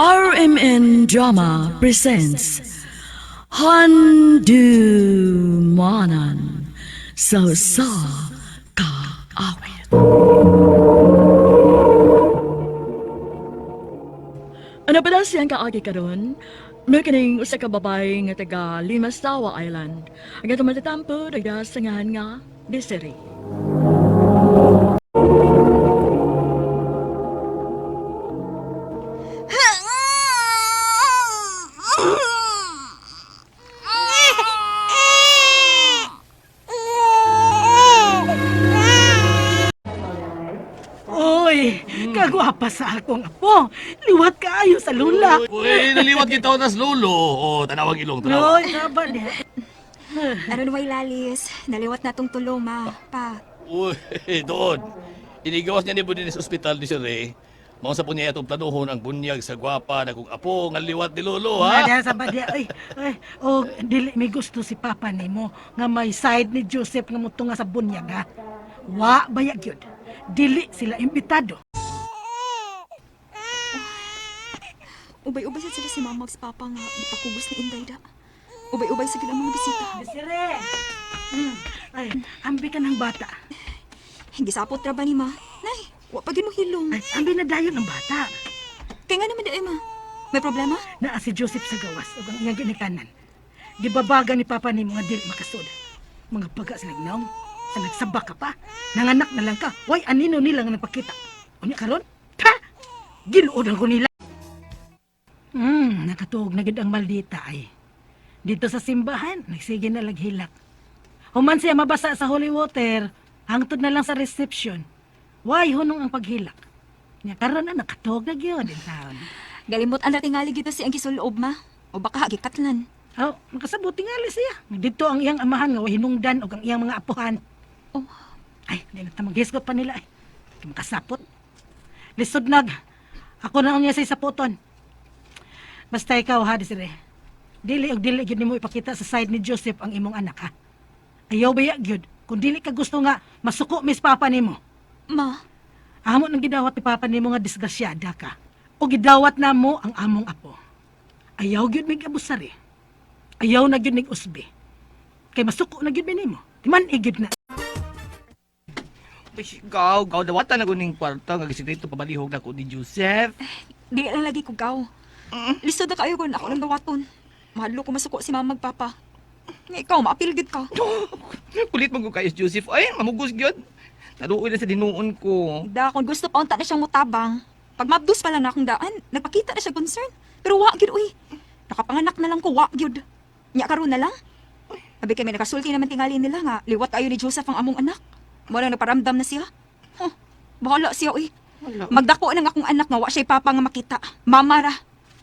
RMN Drama presents Handumanan sa kaawit. Ano ba daw siyang kaagi karon? May kining usa ka babae nga taga Limasawa Island. Ang atong matatampo nagda sangahan nga Desiree. Oy, kagwapa sa akong apo. Liwat kaayo sa lula. Uy, naliwat kita nas lolo. O, tanawag ilong, tanawag. Oy, saban eh. Ano naman lalis? Naliwat na tong tulong, ma. Pa. Uy, doon. Inigawas niya ni Budin sa ospital ni Sir Ray. Mao sa po niya itong planuhon ang bunyag sa gwapa na kung apo nga liwat ni lolo, ha? Nada sa badya. Ay, o dili may gusto si papa nimo nga may side ni Joseph nga muto nga sa bunyag ha. Wa bayag yun. Dili sila imbitado. Ubay-ubay sad sila si mamag sa papa nga ipakubos ni Inday da. Ubay-ubay sa ang mga bisita. Desire! Ay, ambi ka ng bata. Gisapot ra ba ni ma? Nay, wa pa gid mo hilong. Ay, ambi na dayon ng bata. Kaya nga naman di ma. May problema? Naa si Joseph sa gawas o ang iyang ginikanan. Gibabaga ni papa ni mga dili makasod. Mga baga sa nagnaong. Sa nagsabak ka pa. Nanganak na lang ka. Way, anino nila nga nagpakita. Unya karon? Ha? Giluodan ko nila. Nakatuog na gid ang maldita ay. Dito sa simbahan, nagsige na laghilak. Human siya mabasa sa holy water, hangtod na lang sa reception. Way, hunong ang paghilak. Nya karon na nakatuog na gyud in town. Galimot ang tingali gito si ang gisuloob ma. O baka gikatlan. Oh, makasabuti nga siya. Dito ang iyang amahan nga way hinungdan og ang iyang mga apuhan. Oh, Ay, di na tamaghisgot pa nila ay. Makasapot. Lisod nag. Ako na niya sa saputon. Basta ikaw ha, Desiree. Dili og dili gyud nimo ipakita sa side ni Joseph ang imong anak ha. Ayaw ba gyud kung dili ka gusto nga masuko mis papa nimo. ma. Amo nang gidawat ni papa nimo nga disgrasyada ka. O gidawat na mo ang among apo. Ayaw gyud mig abusari. Ayaw na gyud nig usbi. Kay masuko na gyud nimo. Timan gyud na. Gaw, dawatan na kuning kwarta nga gisikreto pabalihog na ko ni Joseph. Di lang lagi ko gaw. Lisod na kayo kung ako lang gawaton. Mahadlo ko masuko si mamag papa. Nga ikaw, maapil gid ka. Kulit mo ko kayo, Joseph. Ay, mamugos gyud. Naluoy na sa dinuon ko. Da, kung gusto pa unta na siyang mutabang. Pag mabdus pa lang na akong daan, nagpakita na siya concern. Pero wa gyud uy. Nakapanganak na lang ko, wa gyud. Nya karon na lang. Sabi kami nakasulti naman tingali nila nga, liwat kayo ni Joseph ang among anak. Wala nagparamdam na siya. Huh, bahala siya uy. Magdako na nga akong anak nga, wa siya'y papa nga makita. Mamara.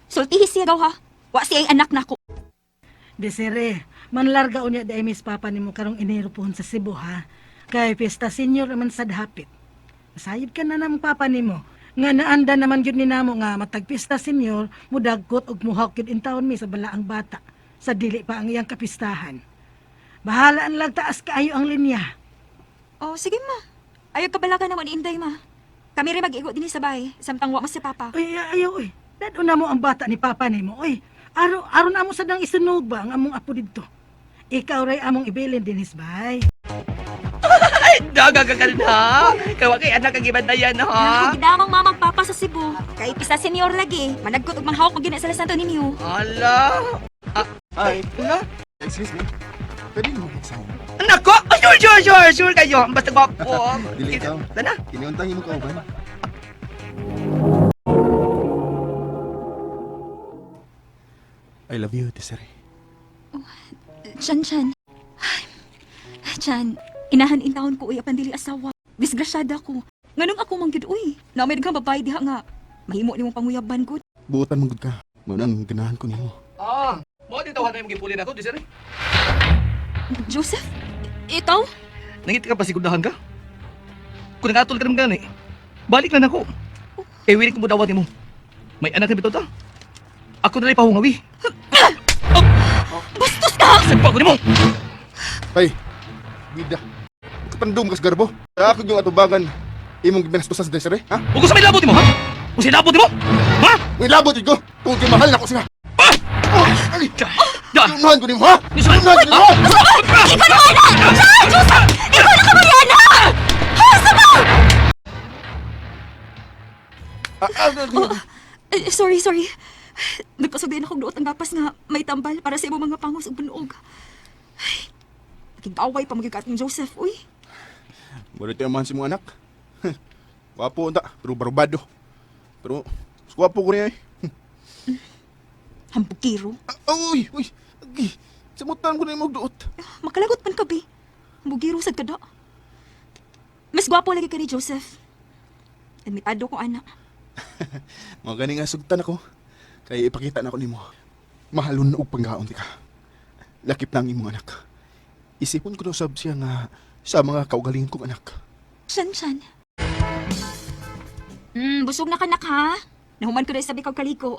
Sultihi siya daw ha. Wa siya'y anak na ko. Desiree, manlarga unya dai mis papa nimo karong Enero pohon sa Cebu ha. Kay pesta senior naman sad hapit. Masayod ka na ng papa nimo. Nga naanda naman gyud ni namo nga matag pesta senior, mudagkot og muhawk gyud in taon mi sa balaang bata. Sa dili pa ang iyang kapistahan. Bahala ang lang taas kaayo ang linya. Oh, sige ma. Ayaw kabalaga naman ni Inday ma. Kami rin mag-igo din sa bahay, samtang wa mo si papa. Uy, ayaw uy. Dado na mo ang bata ni papa nimo. Uy, araw na mo sadang isunog ba ang among apo didto. Ikaw ray among ibilin din hisbay. Ay, dagagagal na. Kawa kay anak kang ibandayan, ha? Gidamang mamang papa sa Cebu. Kay pisa senior lagi. Managkot og manghawak og gina sa Santo Niño. Ala. Hi. Ala. Excuse me. Pwede mo mag-exam. Anak ko! Sure kayo. Basta gwapo. Dili ikaw. Tana. Iniuntang mo ka ba? I love you, Desiree. Chan. Chan, inahan intawon ko uy apan dili asawa. Disgrasyada ko. Nganong ako manggid uy. Namay daghang babae diha nga. Mahimo nimong panguyaban gud. Buotan mo gud ka. Manang ganahan ko nimo. Mo dito tawahan mo yung gipulin ako, Desiree. Joseph? Ikaw? Nangiti ka pa sigurdahan ka? Kung nangatol ka naman gani, balik na ako. Eh, willing ko mo dawat mo. May anak na bito ta. Ako na rin pahungawi. Bastos ka! Sagpa ko ni mo! Ay, bida. Kapandum kas garbo. Ako yung atubangan. Imong gibinastos sa Desiree, ha? Huwag ko sa may labot mo, ha? Kung sinabot mo! Ha? May labot ko! Tungkol kay mahal na ko siya! Ay! Yan! Tunuhan ko ni mo, ha? Nisman! Tunuhan ko ni mo! Sorry. Nagpasog din akong duot ang gapas nga may tambal para sa imong mga pangos ug bunog. Ay, naging-away pa magigat ng Joseph, uy. Wala tayo man si mga anak. Wapo unta, pero barbado. Pero, mas wapo ko niya eh. Hambukiro. Uy! Agi! Samutan ko na yung magduot. Makalagot man ka, be. Hambukiro sad kada. Mas gwapo lagi ka ni Joseph. Admitado ko, anak. Mga gani nga sugtan ako. Kaya ipakita na ko ni mo. Mahalon na panggaon di ka. Lakip na ang imong anak. Isipon ko na sab siya nga sa mga kaugalingon kong anak. San? Busog na ka, nak, ha? Nahuman ko na sabi kong kaliko.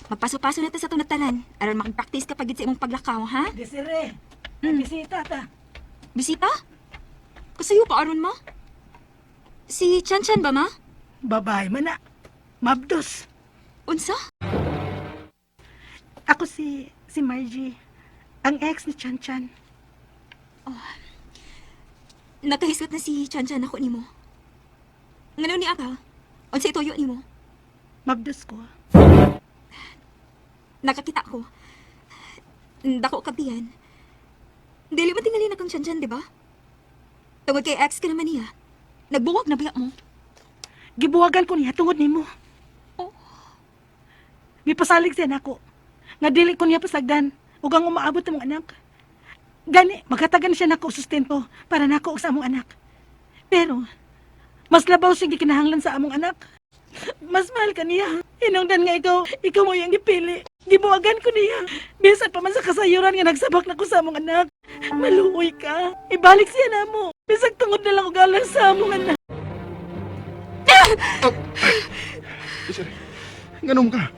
Magpaso-paso na ta sa itong natanan. Aron makipraktis ka pagit sa imong paglakaw, ha? Desiree, bisita ta. Bisita? Kasayo pa, aron, ma? Si Chan ba, ma? Babae man na. Mabdos. Unsa? Ako si Margie. Ang ex ni Chan. Nakahisgot na si Chan ako nimo. Ngano ni aka? Unsa itoyo nimo? Mabdos ko. Nakakita ko. Dako ka biyan. Dili man tingali na kang Chan, di ba? Tungod kay ex ka naman niya. Nagbuwag na biya mo. Gibuwagan ko niya tungod nimo. Oh. Gipasalig siya nako. Nga dili ko niya pasagdan ug ang umaabot ang anak. Gani, magkatagan siya nako sustento para nako sa among anak. Pero, mas labaw siya gikinahanglan sa among anak. Mas mahal ka niya. Hinungdan nga ikaw mo yung gipili. Gibuwagan ko niya. Bisan pa man sa kasayuran nga nagsabak na ko sa among anak. Maluoy ka. Ibalik siya na mo. Bisag tungod na lang og alang sa among anak. Desiree, ganun ka.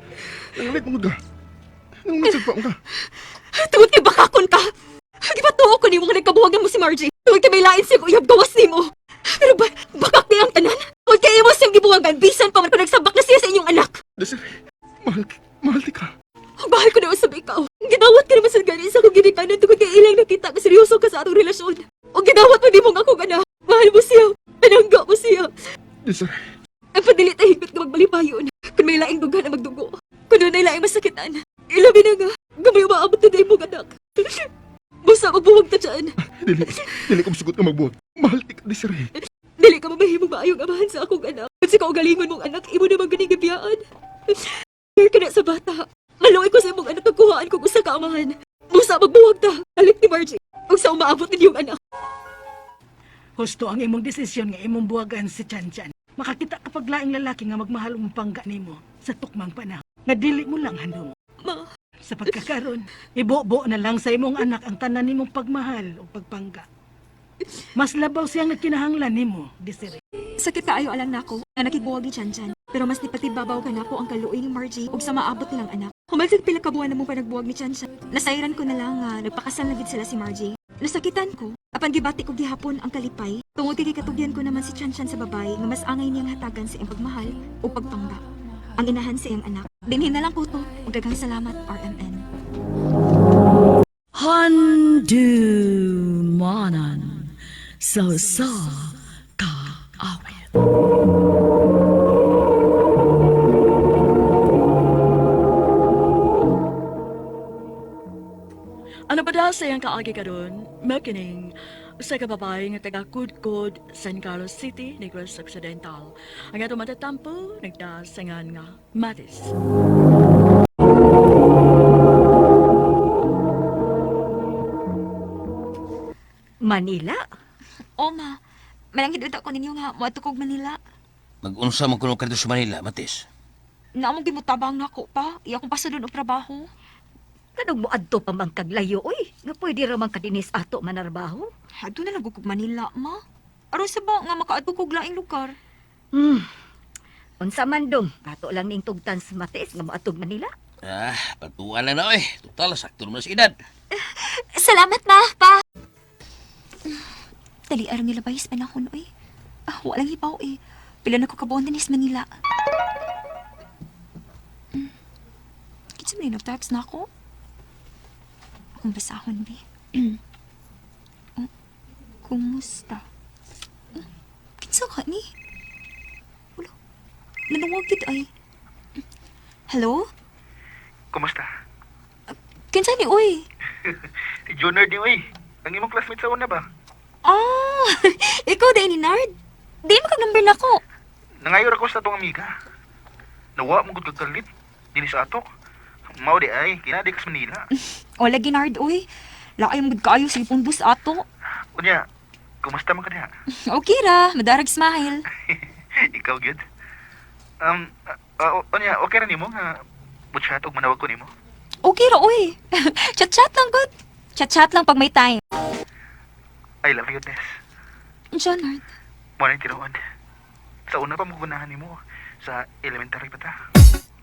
Nangalit mo ka. Nang masagpa mo ka. Tungod kay bakakon ka. Gipatuo ko nimo nga nagkabuwagan mo si Margie. Tungod kay may lain siyang uyab gawas nimo. Pero bakak niya ang tanan. Tungod kay imo siyang gibuwagan bisan pa man kung nagsabak na siya sa inyong anak. Desiree, mahal di ka. Ang bahal ko na sa ikaw. Ginawat ka naman sa gani sa akong ginikanan tungod kay ilang nakita ka seryoso ka sa atong relasyon. O ginawat mo di mong akong anak. Mahal mo siya. Pinangga mo siya. Desiree, Nagpadili tahigpit ka magbalipayon. Kung may laing duga na magdugo. Kung doon ay laing masakitan. Ilabi na nga. Gamay umaabot na dahil mong anak. Basta mabuwag ta dyan. dili ko masugot ka magbuwag. Mahal di ka, Desiree. Dili ka mamahimong maayong amahan sa akong anak. At sa kaugalingon mong anak, imo naman ganigabiyaan. Care ka na sa bata. Maluoy ko sa imong anak pagkuhaan kung usa ka amahan. Basta magbuwag ta. Halik ni Margie. Huwag sa umaabot na iyong anak. Husto ang imong desisyon nga imong buwagan si Chan. Makakita kapag laing lalaki nga magmahal ang pangga nimo sa tukmang panahon. Nga dili mo lang handom. Ma, Sa pagkakaroon, ibo-bo na lang sa imong anak ang tanan nimong pagmahal o pagpangga. Mas labaw siyang nagkinahanglan nimo, Desiree. sakit kaayo alang nako na nakigbuwag ni Chan. Pero mas nipatibabaw ka nako ang kaluoy ni Margie ug sa maabot nilang anak. Humagsig pila ka buwan na mo pa nagbuwag ni Chan. Nasairan ko na lang nga nagpakasal na gid sila si Margie. Nasakitan ko. Apan gibati ko gihapon ang kalipay. Tungod kay katugyan ko naman si Chan sa babae nga mas angay niyang hatagan sa iyang pagmahal o pagpangga. Ang inahan sa iyang anak. Dinhin na lang ko to. Ug daghang salamat, RMN. Handumanan sa kaawit. Ano ba dahil sa iyang kaagi ka doon? Makining sa kababae nga taga Kudkod, San Carlos City, Negros Occidental. Ang ato matatampo, nagdasangan nga Matis. Manila? O ma, malangid utak ko ninyo nga muatukog Manila. Mag-unsa man kuno kadto sa Manila, Matis. Naamong gimutabang nako pa. Iya kong pasulod og trabaho. Kanong mo adto pa mang kaglayo, oy. Nga pwede ramang kadinis ato manarbaho. Hado na lang kog Manila, ma. Aron sa ba nga makaadto kog laing lugar? Unsa man dong, ato lang ning tugtan sa Matis nga moatog Manila. Patuan lang na oy. Total, sakto naman sa edad. Salamat, ma, pa. Dali arang nilabay sa panahon, oy. Walang hibaw, eh. Pila na ko kabuan din is Manila. Kasi may nag-text na ako. Akong basahon, be. Oh, kumusta? Kinsa ka ni? Wala. Nanawagid ay. Hello? Kumusta? Kinsa ni, uy? Si Junard ni Uy. Ang imong classmate sa una ba? Ah, ikaw din ni Nard. Di mo kag-number na ko. Nangayor ako sa atong amiga. Nawa mo gud kag kalit. Dini sa ato. Mao di ay, kinadi kas Manila. O, lagi Nard, uy. Lakay mo gud kaayo sa ipong bus ato. Unya, kumusta man ka diha? Okay ra, madarag smile. Ikaw gyud. Unya, okay ra nimo nga butchat og manawag ko nimo. Okay ra, uy. Chat-chat lang, good. Chat-chat lang pag may time. I love you, Tess. John, Nard. Mo na tinuod. Sa una pa mo gunahan nimo sa elementary pa ta.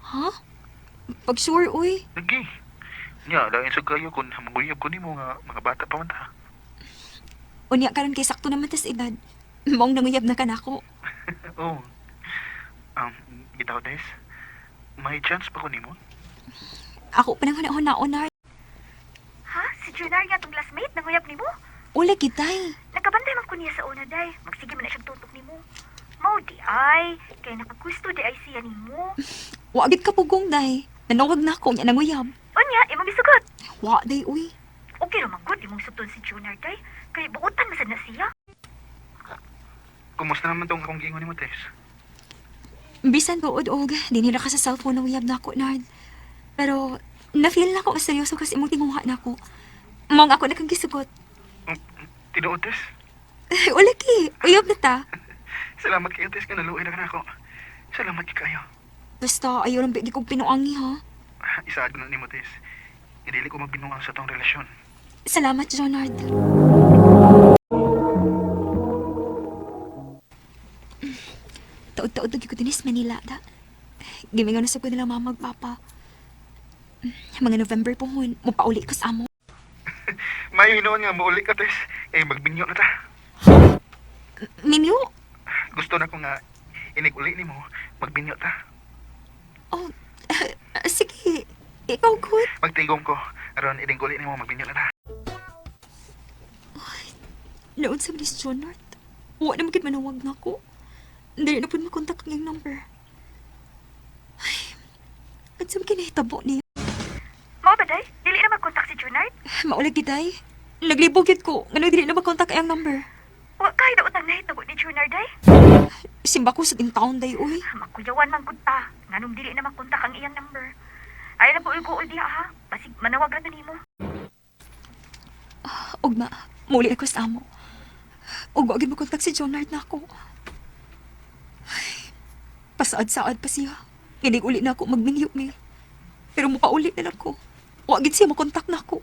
Ha? Pag sure, uy. Lagi. Nya, lain sa kayo kung hamanguyab ko nimo nga mga bata pa man ta. Unya karon kay sakto naman tas edad. Mong nanguyab na ka na ako. Oh. Bitaw, Tess. May chance pa ko nimo. Ako pa nang hanaon na, Nard. Ha? Si Junard nga tong classmate nanguyab nimo? Ula, kitay. Nagkabantay man ko niya sa una, day. Magsige man na siyang tutok nimo. Mao di ay. Kaya nakagusto di ay siya nimo. Wagit ka pugong, day. Nanawag na ako, niya nanguyab. Unya, imong isugot. Wa, day, uy. Okay raman good, imong suton si Junard, day. Kaya buutan masad na siya. Kumusta naman tong akong gingon nimo, Tess? Bisan ko, og, dinira ka sa cellphone nanguyab na ako, Nard. Pero, na-feel na ako seryoso kasi imong tinguha na ako. Mong ako nakagisugot. Tinuod, Tess? Ula, ki. Uyab na ta. Salamat kayo, Tess, nga naluoy na ka na ako. Salamat kayo. Basta, ayaw lang bigay kong pinuangi, ha? Isaad ko na nimo, Tess. Hindi ko magbinuang sa tong relasyon. Salamat, Jonard. Taod-taod lagi ko dinis Manila, da. Gimingan na sa ko nila mama magpapa. Mga November po hun, mapauli ko sa amo. May hinoon nga mauli ka, Tess. Magbinyo na ta. Minyo? Gusto na ko nga inig-uli nimo, magbinyo ta. Oh, sige. Ikaw, good. Magtigom ko, aron inig-uli nimo, magbinyo na ta. Noon sa Miss Jonard, huwag na magkit manawag na ako. Dali na po makontak ang yung number. Ay, at sa kinahitabo niya. Mao ba, day? Dili na magkontak si Junard? Maulag giday. Naglibog yun ko. Nga dili na makontak ang number. Wa kay na utang nahitabo ni Junard, day? Simba ko sa tintaon day, uy. Makuyawan man gud ta. Nganong dili na makontak ang iyang number. Ay na po iguol diha, ha? Basig manawag ra na nimo. Ugma, muli ako sa amo. Ug wag mo kontak si Jonard na ako. Ay, pasaad-saad pa siya. Hindi uli na ako magmingyo mi. Pero mupaulit na lang ko. Wag gid siya makontak na ako.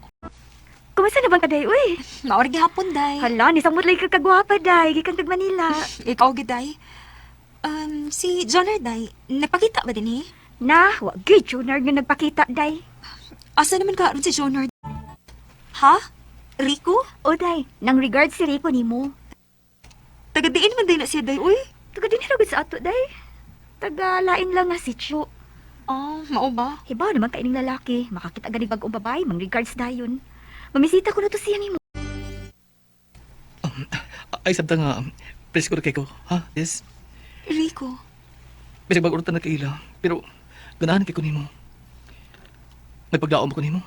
Kumusta na bang ka, day? Uy! Maorag gihapon day. Hala, ni samot lagi ka kagwapa, day. Gikan kag Manila. Ikaw gid day. Si Jonard day, napakita ba din eh? Na, wag gid Junard nga nagpakita, day. Asa naman ka si Jonard? Ha? Rico? O, day, nang regard si Rico nimo. Taga-diin man din na siya day, uy. Taga din hiragod sa ato, day. Taga lain lang nga si Chu. Ah, mao ba? Hibaw naman kaining lalaki. Makakita ganing bagong babae, mang regards dayon. Mamisita ko na to siya nimo. Ay, sabta nga, press ko na kay ko, ha? Yes. Rico? Bisag mag-urutan na kaila, pero ganahan kay ko nimo. May pagdaon ko nimo.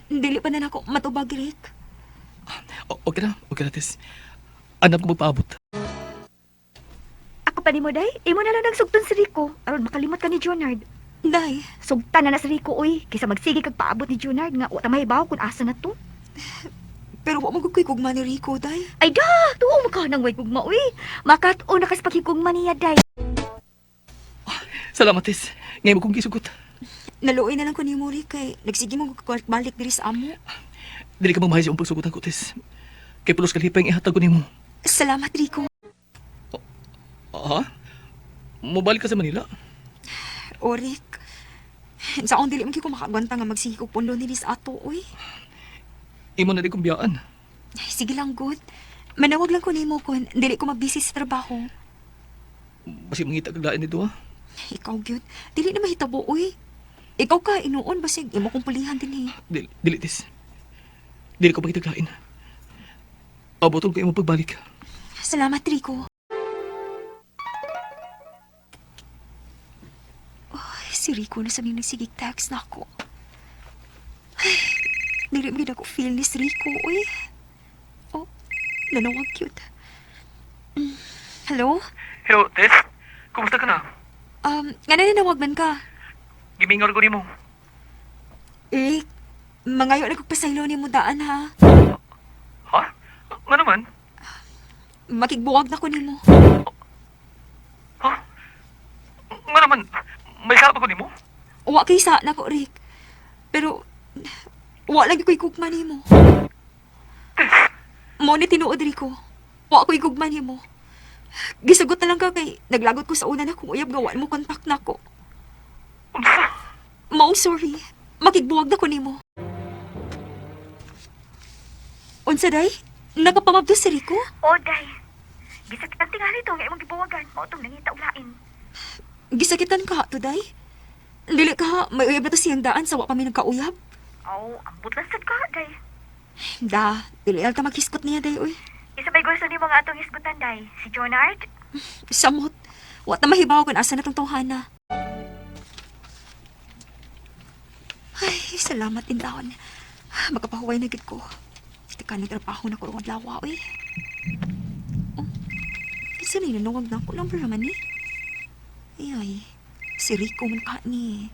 Dili pa na ako matubag, Rick. Okay na, Tess. Anak ko magpaabot. Ako pa nimo, day. Imo na lang nagsugton si Rico. Aron makalimot ka ni Junard. Day, Sugtan na si Rico, uy. Kaysa magsige kag paabot ni Junard nga wata mahibaw kung asa na to. pero wa magkukoy kugma ni Rico, day. Ay da! Tuo mo ka nang way kugma, uy. Makatuo na kas pakikugma niya, day. Salamat, Tess. Ngayon mo kong gisugot. Naluoy na lang ko ni Muri kay nagsige mo balik diri sa amo. Dili ka mamahay sa umpag sugutan ko, Tess. Kay pulos kalipay ang ihatag ko nimo. Salamat, Rico. Ha? Mobalik ka sa Manila? O, Rick. Sa akong dili mo ko makagwanta nga magsige ko pundo ni sa ato, uy. Imo na di kong biyaan. Sige lang, good. Manawag lang ko nimo kun dili ko magbisi sa trabaho. Basi mangita kaglain nito, ha? Ikaw, good. Dili na mahitabo, uy. Ikaw ka, inuon, basig, imo kong pulihan din eh. Dili, tis. Dili ko pagkitaglain. Abotol ko yung pagbalik. Salamat, Rico. Si Rico na sabi nagsigig text na ako. Ay, dili magiging ako feel ni si Rico, uy. Oh, nanawag cute. Hello? Hello, Tess. Kumusta ka na? Nga nanawag man ka. Gimingar ko ni mo. Rick, mangayo na kong ni mo daan, ha? Ha? Nga naman? Makigbuwag na ko ni mo. Ha? Nga naman? May sabi ko ni mo? Wa kay sa na ko, Rick. Pero, wa lagi ko'y kugman ni mo. Mo ni tinuod, Rico. Wa ko'y kugman ni mo. Gisagot na lang ka kay naglagot ko sa una na kung uyab gawan mo kontak na ko. Unsa? Mao, sorry. Makigbuwag na ko ni mo. Unsa, day? Nagapamabdo si Rico? O, day. Gisakit ang tingali to, nga imong gibuwagan. Mao tong nangita ulain. Gisakitan ka, to, day? Dili ka, may uyab na to siyang daan sa wa pa may nagkauyab? Aw, ambot lang sad ka, day. Da, dili lang ta maghiskot niya, day, uy. Isa ba'y gusto ni mga atong isgutan, day? Si Jonard? Samot. Wa ta mahibaw kung asa na tong tawhana. Ay, salamat din daon. Makapahuway na gid ko. Tika nagtrabaho na ko rong adlaw, uy. Oh, isa na nanawag na ako. Number naman eh. Ay, si Rico man ka ni.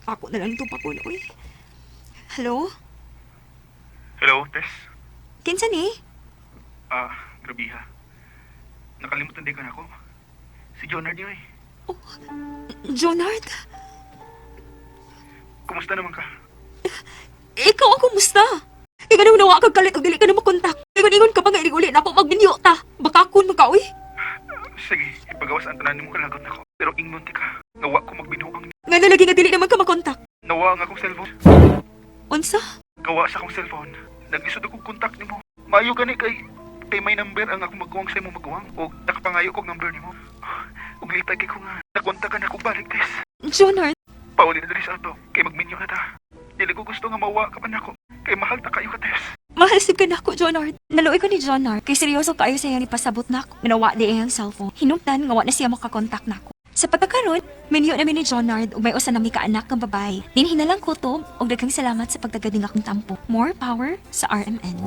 Ako na lang itong pakuna, uy. Hello? Hello, Tess. Kinsa ni? Grabe ha. Nakalimutan din ka na ako. Si Jonard niyo eh. Jonard? Kumusta naman ka? Ikaw ang kumusta? Ikaw na nawa kag kalit og dili ka na makontak. Ingon ka pa nga uli na ako magbinyo ta. Baka kun mo ka, uy. Sige, ipagawas ang tanan mo kalagot na ko. Pero ingon ti ka. Nawa ko magbinuang. Nga nalagi nga dili naman ka makontak. Nawa ang akong cellphone. Unsa? Gawa sa akong cellphone. Nag-isod akong kontak ni mo. Maayo gani kay may number ang akong magkuwang sa imo magkuwang. O nakapangayo kong number ni mo. Ug litag kay ko nga. Nakontakan ako balik, Tess. Jonard? Pauli na dali sa ato. Kay magminyo na ta. Dili ko gusto nga mawa ka man ako. Kay mahal ta kayo ka, Tess. Mahal ka na ako, Jonard. Naluoy ko ni Jonard. Kay seryoso kayo sa ni pasabot na ako. Minawa di iyang cellphone. Hinungtan nga wa na siya makakontak na ako. Sa pagkakaroon, minyo namin ni Jonard ug may usa na mi kaanak nga babae. Dinhi na lang kutob ug daghang salamat sa pagtagading akong tampo. More power sa RMN.